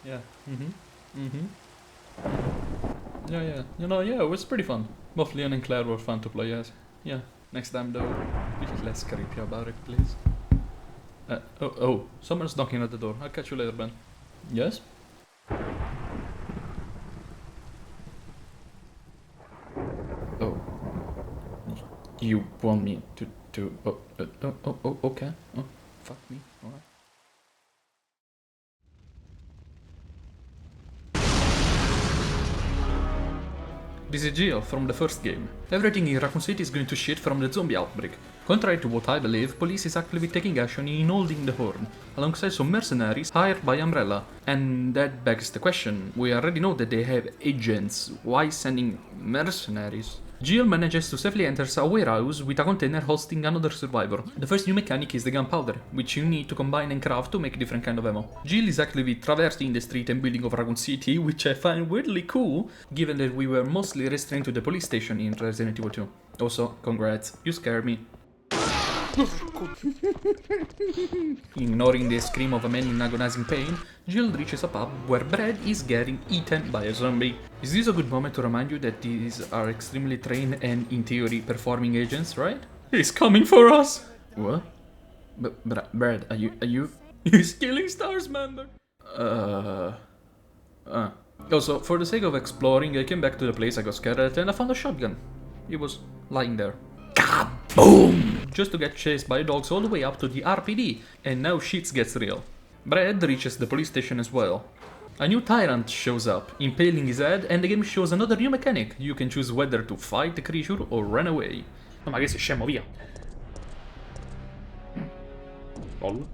Yeah. Yeah, yeah. Yeah, it was pretty fun. Both Leon and Claire were fun to play as. Yeah. Next time though, be less creepy about it, please. Oh, someone's knocking at the door. I'll catch you later, Ben. Yes? Oh, you want me to okay. Oh, fuck me. Alright. This is Gio from the first game. Everything in Raccoon City is going to shit from the zombie outbreak. Contrary to what I believe, police is actively taking action in holding the horn, alongside some mercenaries hired by Umbrella. And that begs the question, we already know that they have agents, why sending mercenaries? Jill manages to safely enter a warehouse with a container hosting another survivor. The first new mechanic is the gunpowder, which you need to combine and craft to make different kind of ammo. Jill is actively traversing the street and building of Raccoon City, which I find weirdly cool, given that we were mostly restrained to the police station in Resident Evil 2. Also, congrats, you scared me. Ignoring the scream of a man in agonizing pain, Jill reaches a pub where Brad is getting eaten by a zombie. Is this a good moment to remind you that these are extremely trained and, in theory, performing agents, right? He's coming for us! What? Brad, are you... He's killing Stars member! Also, for the sake of exploring, I came back to the place I got scared at and I found a shotgun. It was lying there. Kaboom! Just to get chased by dogs all the way up to the RPD, and now shit gets real. Brad reaches the police station as well. A new tyrant shows up, impaling his head, and the game shows another new mechanic. You can choose whether to fight the creature or run away. Ma che sei scemo, via! Lol.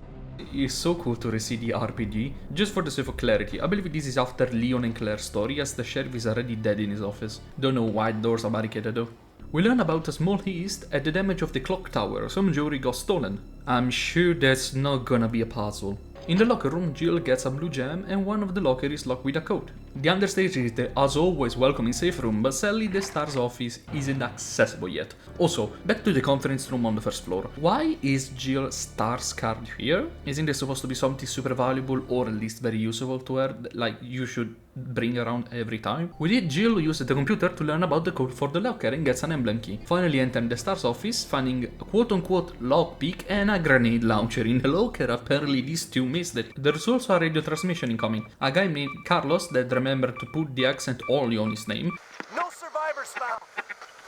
It's so cool to receive the RPG. Just for the sake of clarity, I believe this is after Leon and Claire's story, as the sheriff is already dead in his office. Don't know why the doors are barricaded though. We learn about a small heist at the damage of the clock tower. Some jewelry got stolen. I'm sure that's not gonna be a puzzle. In the locker room, Jill gets a blue gem and one of the lockers is locked with a code. The understage is the as always welcoming safe room, but sadly the STARS office isn't accessible yet. Also, back to the conference room on the first floor. Why is Jill STARS card here? Isn't there supposed to be something super valuable or at least very useful to her, like you should bring around every time? With it, Jill uses the computer to learn about the code for the locker and gets an emblem key. Finally entering the STARS office, finding a quote-unquote lockpick and a grenade launcher in the locker. Apparently these two missed it. There's also a radio transmission incoming. A guy named Carlos that remembered to put the accent only on his name. No survivors found.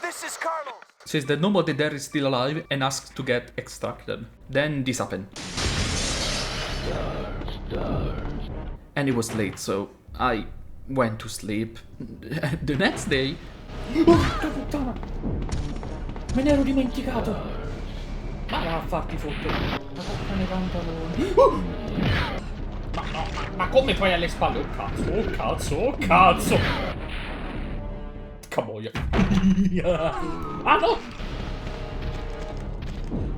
This is Carlos. Says that nobody there is still alive and asks to get extracted. Then this happened. And it was late, so I went to sleep. The next day... Porca puttana! Me ne ero dimenticato! Ma va a farti fottere! Ma porca nei pantaloni! Ma no, ma come poi alle spalle? Oh cazzo, oh cazzo, oh cazzo! Caboia! Ah no!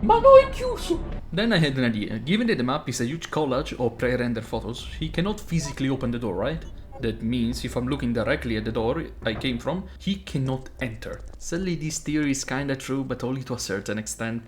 Ma no, è chiuso! Then I had an idea. Given that the map is a huge collage of pre-rendered photos, he cannot physically open the door, right? That means if I'm looking directly at the door I came from, he cannot enter. Sadly, this theory is kinda true, but only to a certain extent.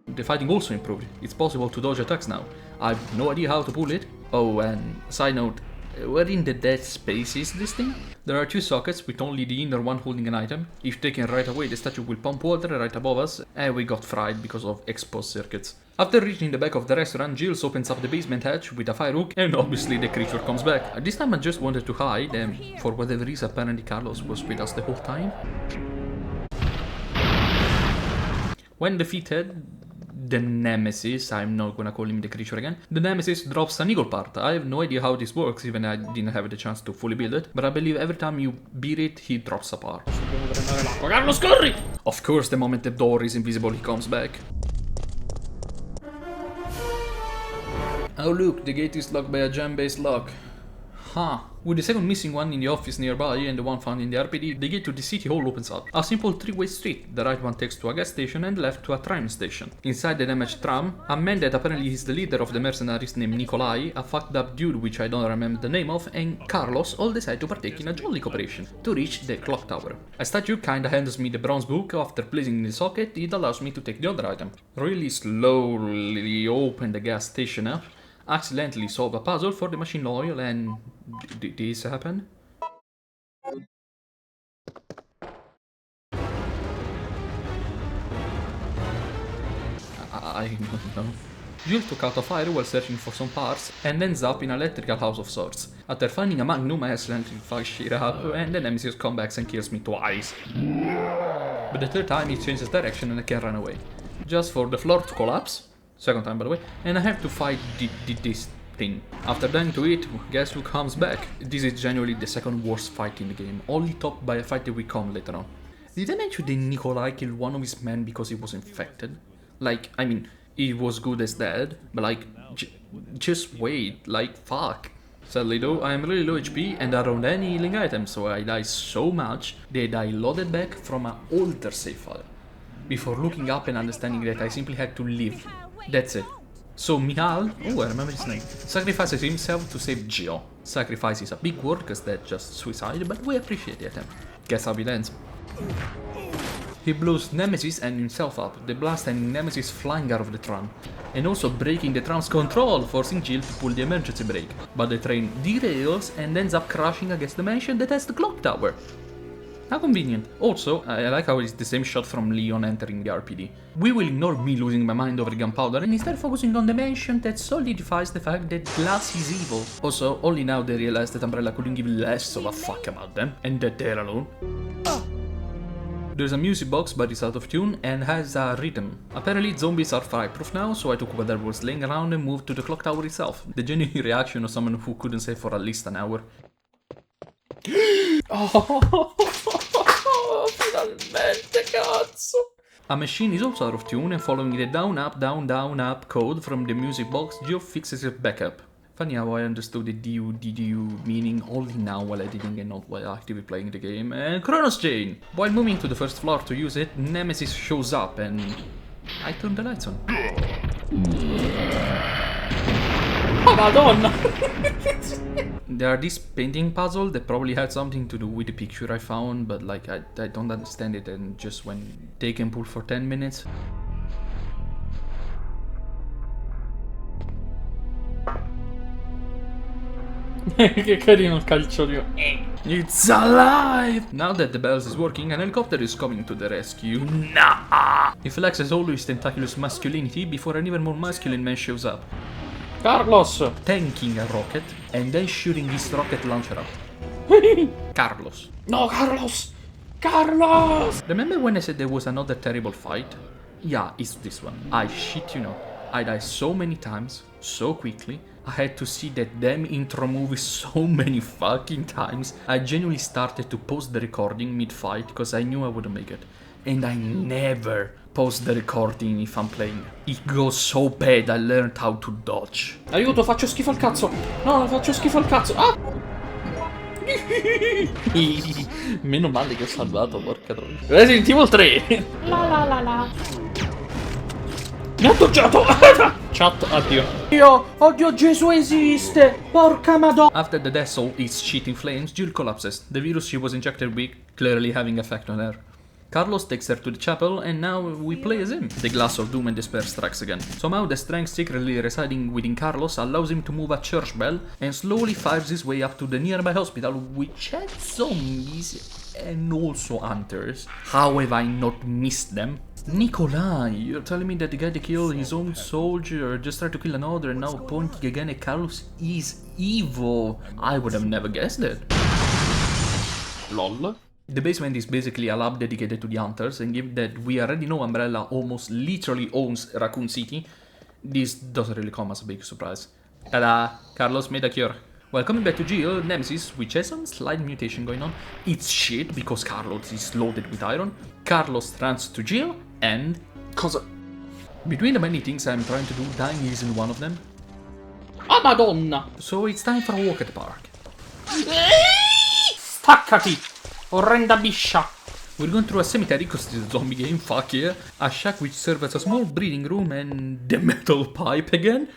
The fighting also improved. It's possible to dodge attacks now. I've no idea how to pull it. Oh, and side note, where in the dead space is this thing? There are two sockets with only the inner one holding an item. If taken right away, the statue will pump water right above us, and we got fried because of exposed circuits. After reaching the back of the restaurant, Giles opens up the basement hatch with a fire hook, and obviously the creature comes back. This time I just wanted to hide, and for whatever reason apparently Carlos was with us the whole time. When defeated, the Nemesis, I'm not gonna call him the creature again, the Nemesis drops an eagle part. I have no idea how this works, even I didn't have the chance to fully build it, but I believe every time you beat it, he drops a part. Carlos, corri! Of course, the moment the door is invisible, he comes back. Oh look, the gate is locked by a gem-based lock. Aha! With the second missing one in the office nearby and the one found in the RPD, the gate to the city hall opens up. A simple three-way street. The right one takes to a gas station and the left to a tram station. Inside the damaged tram, a man that apparently is the leader of the mercenaries named Nikolai, a fucked up dude which I don't remember the name of, and Carlos all decide to partake in a jolly operation to reach the clock tower. A statue kinda hands me the bronze book. After placing it in the socket, it allows me to take the other item. Really slowly open the gas station up, accidentally solve a puzzle for the machine oil, and this happened? I don't know. Jill took out a fire while searching for some parts and ends up in an electrical house of sorts. After finding a magnum, I accidentally fuck shit up and the Nemesis comes back and kills me twice. But the third time it changes direction and I can run away. Just for the floor to collapse. Second time by the way. And I have to fight this thing. After dying to it, guess who comes back? This is genuinely the second worst fight in the game, only topped by a fight that will come later on. Did I mention that Nikolai killed one of his men because he was infected? Like, I mean, he was good as dead, but like, just wait, like, fuck. Sadly though, I am really low HP and I don't have any healing items, so I die so much that I loaded back from an older save file. Before looking up and understanding that I simply had to live. That's it. So Mihal, oh I remember his name, sacrifices himself to save Jill. Sacrifice is a big word because that's just suicide, but we appreciate the attempt. Guess how it ends. He blows Nemesis and himself up, the blast ending Nemesis flying out of the tram, and also breaking the tram's control, forcing Jill to pull the emergency brake. But the train derails and ends up crashing against the mansion that has the clock tower. How convenient. Also, I like how it's the same shot from Leon entering the RPD. We will ignore me losing my mind over gunpowder and instead focusing on the mansion that solidifies the fact that Glass is evil. Also, only now they realize that Umbrella couldn't give less of a fuck about them, and that they're alone. There's a music box but it's out of tune and has a rhythm. Apparently zombies are fireproof now, so I took whatever was laying around and moved to the clock tower itself. The genuine reaction of someone who couldn't save for at least an hour. Oh, finalmente cazzo! A machine is also out of tune and following the down up code from the music box, Geo fixes it back up. Funny how I understood the DU meaning only now while editing and not while actively playing the game. And Chronos Chain! While moving to the first floor to use it, Nemesis shows up and I turn the lights on. Oh madonna! There are this painting puzzle that probably had something to do with the picture I found, but like I don't understand it and just when take and pull for 10 minutes. Che carino il calciolino. It's alive! Now that the bells is working, an helicopter is coming to the rescue. Nah! He flexes all his tentaculous masculinity before an even more masculine man shows up. Carlos! Tanking a rocket and then shooting his rocket launcher up. Carlos. No, Carlos! Carlos! Remember when I said there was another terrible fight? Yeah, it's this one. I shit you not. I died so many times, so quickly. I had to see that damn intro movie so many fucking times. I genuinely started to pause the recording mid-fight because I knew I wouldn't make it. And I never pause the recording if I'm playing. It goes so bad I learned how to dodge. Aiuto, faccio schifo al cazzo! No, faccio schifo al cazzo! Ah! Meno male che ho salvato, porca troia. Resident Evil 3! La la la la. Mi ha tocciato! Chat, addio. Oddio, Gesù esiste! Porca madonna! After the death soul is shit in flames, Jill collapses. The virus she was injected with clearly having effect on her. Carlos takes her to the chapel and now we play as him. The glass of doom and despair strikes again. Somehow the strength secretly residing within Carlos allows him to move a church bell and slowly fires his way up to the nearby hospital which had zombies and also hunters. How have I not missed them? Nikolai, you're telling me that the guy that killed his own soldier just tried to kill another and now pointing again at Carlos is evil. I would have never guessed it. LOL. The basement is basically a lab dedicated to the hunters, and given that we already know Umbrella almost literally owns Raccoon City, this doesn't really come as a big surprise. Ta-da! Carlos made a cure. Well, coming back to Jill, Nemesis, which has some slight mutation going on, it's shit because Carlos is loaded with iron. Carlos runs to Jill, and... Cosa? Between the many things I'm trying to do, dying isn't one of them. Oh, Madonna! So it's time for a walk at the park. Staccati! Orrenda biscia! We're going through a cemetery because this is a zombie game, fuck yeah. A shack which serves as a small breeding room and the metal pipe again.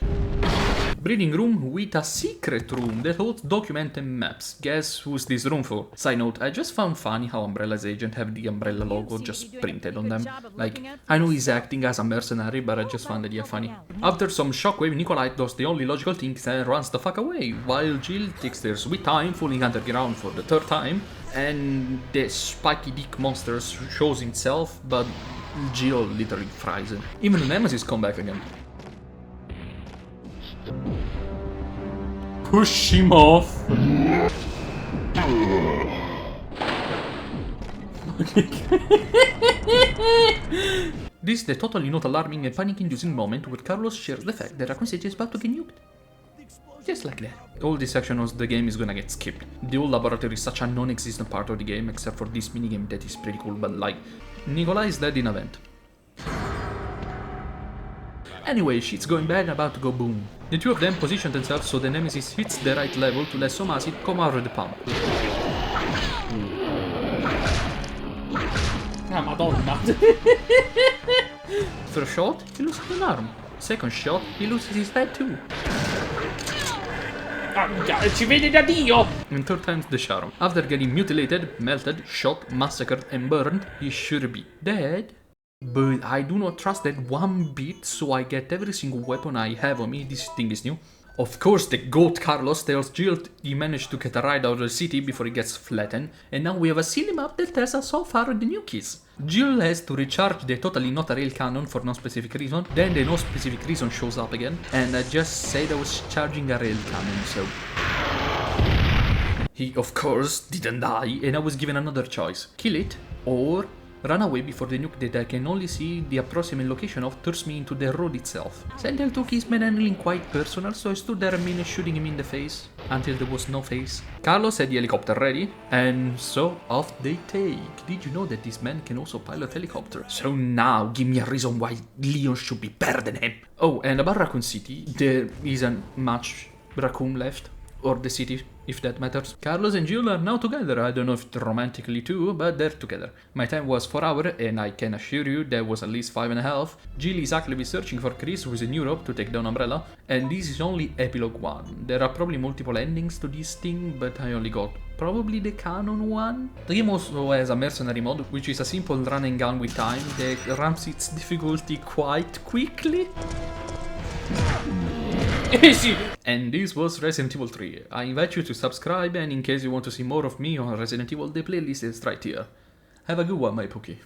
Breeding room with a secret room that holds documents and maps. Guess who's this room for? Side note, I just found funny how Umbrella's agent have the Umbrella logo just printed on them. Like, I know he's acting as a mercenary, but I just found the idea funny. After some shockwave, Nikolai does the only logical thing and runs the fuck away, while Jill takes their sweet time falling underground for the third time, and the spiky dick monster shows himself, but Jill literally fries it. Even the Nemesis come back again. Push him off. This is the totally not alarming and panic-inducing moment where Carlos shares the fact that Raccoon City is about to get nuked. Just like that. All this section of the game is gonna get skipped. The old laboratory is such a non-existent part of the game, except for this minigame that is pretty cool, but like, Nikolai is dead in a vent. Anyway, shit's going bad and about to go boom. The two of them position themselves so the Nemesis hits the right level to let some acid come out of the pump. Ah, madonna! First shot, he loses an arm. Second shot, he loses his head too. Ci vede da Dio! And third time's the charm. After getting mutilated, melted, shot, massacred and burned, he should be dead. But I do not trust that one bit, so I get every single weapon I have on me. This thing is new. Of course, the goat Carlos tells Jill he managed to get a ride out of the city before he gets flattened, and now we have a silly map that tells us how far the nuke is. Jill has to recharge the totally not a rail cannon for no specific reason, then the no specific reason shows up again, and I just said I was charging a rail cannon, so... He, of course, didn't die, and I was given another choice. Kill it, or run away before the nuke that I can only see the approximate location of turns me into the road itself. Sandel took his manhandling quite personal, so I stood there a minute shooting him in the face, until there was no face. Carlos had the helicopter ready, and so off they take. Did you know that this man can also pilot helicopters? So now, give me a reason why Leon should be better than him. Oh, and about Raccoon City, there isn't much Raccoon left. Or the city, if that matters. Carlos and Jill are now together. I don't know if romantically too, but they're together. My time was 4 hours, and I can assure you there was at least 5.5. Jill is actively searching for Chris, who is in Europe, to take down Umbrella, and this is only epilogue 1. There are probably multiple endings to this thing, but I only got probably the canon one. The game also has a mercenary mode, which is a simple run and gun with time that ramps its difficulty quite quickly. Easy! And this was Resident Evil 3. I invite you to subscribe, and in case you want to see more of me on Resident Evil, the playlist is right here. Have a good one, my Pookie.